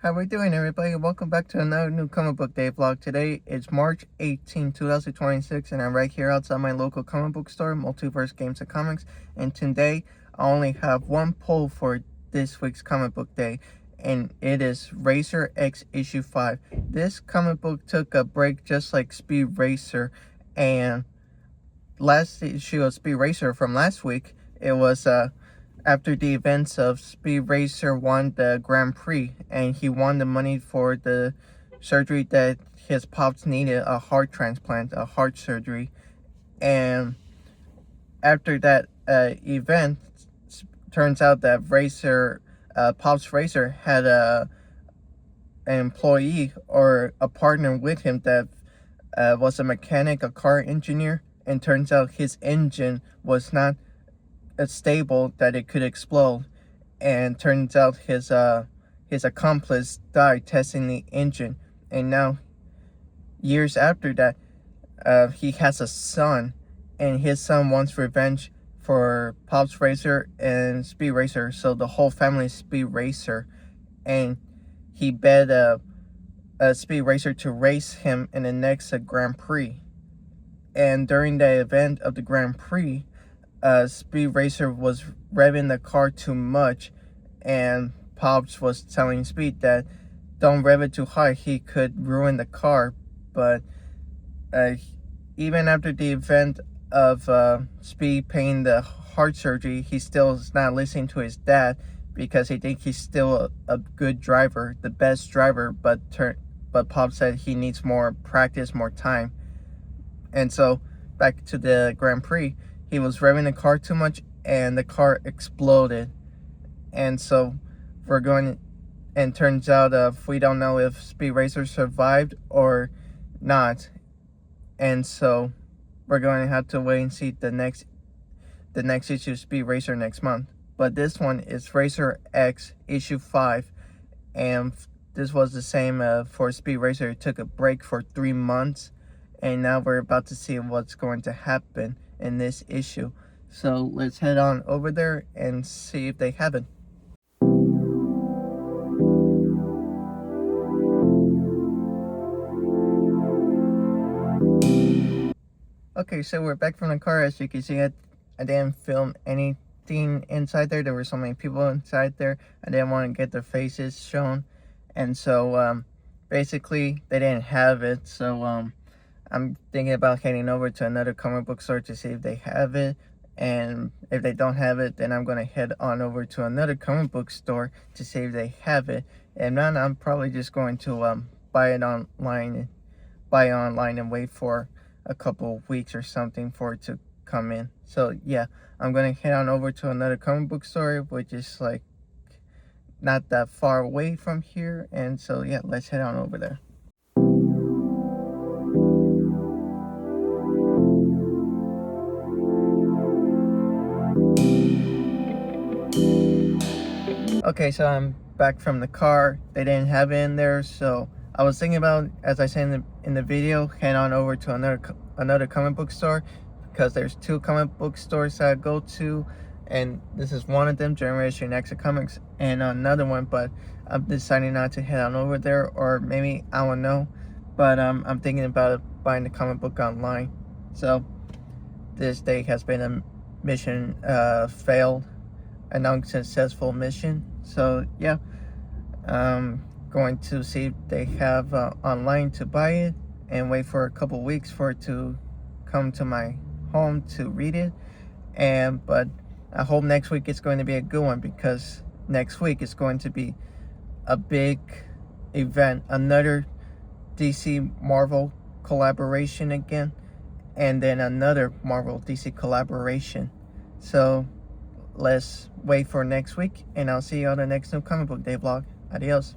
How we doing, everybody? Welcome back to another new comic book day vlog. Today is March 18, 2026, and I'm right here outside my local comic book store, Multiverse Games and Comics. And today, I only have one poll for this week's comic book day, and it is Racer X issue 5. This comic book took a break just like Speed Racer, and last issue of Speed Racer from last week, it was after the events of Speed Racer won the Grand Prix, and he won the money for the surgery that his pops needed, a heart transplant, a heart surgery. And after that event, turns out that Pops Racer had an employee or a partner with him that was a mechanic, a car engineer, and turns out his engine was not stable, that it could explode, and turns out his accomplice died testing the engine. And now, years after that, he has a son, and his son wants revenge for Pops Racer and Speed Racer, so the whole family is Speed Racer, and he bet a Speed Racer to race him in the next Grand Prix. And during the event of the Grand Prix, Speed Racer was revving the car too much, and Pops was telling Speed that don't rev it too high, he could ruin the car. But even after the event of Speed paying the heart surgery, he still is not listening to his dad because he thinks he's still a good driver, the best driver, but Pops said he needs more practice, more time. And so back to the Grand Prix, he was revving the car too much, and the car exploded. And so and turns out we don't know if Speed Racer survived or not. And so we're going to have to wait and see the next issue of Speed Racer next month. But this one is Racer X issue 5, and this was the same for Speed Racer. It took a break for 3 months, and now we're about to see what's going to happen in this issue. So let's head on over there and see if they have it. Okay, so we're back from the car. As you can see, I didn't film anything inside there. There were so many people inside there. I didn't want to get their faces shown. And so basically they didn't have it. So I'm thinking about heading over to another comic book store to see if they have it. And if they don't have it, then I'm going to head on over to another comic book store to see if they have it. And then I'm probably just going to buy it online and wait for a couple of weeks or something for it to come in. So yeah, I'm going to head on over to another comic book store, which is like not that far away from here. And so yeah, let's head on over there. Okay, so I'm back from the car. They didn't have it in there, so I was thinking about, as I said in the video, head on over to another comic book store, because there's 2 comic book stores that I go to, and this is one of them, Generation X Comics, and another one, but I'm deciding not to head on over there, or maybe, I don't know, but I'm thinking about buying the comic book online. So this day has been a mission failed, an unsuccessful mission. So yeah, going to see if they have online to buy it, and wait for a couple weeks for it to come to my home to read it. But I hope next week it's going to be a good one, because next week is going to be a big event, another DC Marvel collaboration again, and then another Marvel DC collaboration. So let's wait for next week, and I'll see you on the next new comic book day vlog. Adios.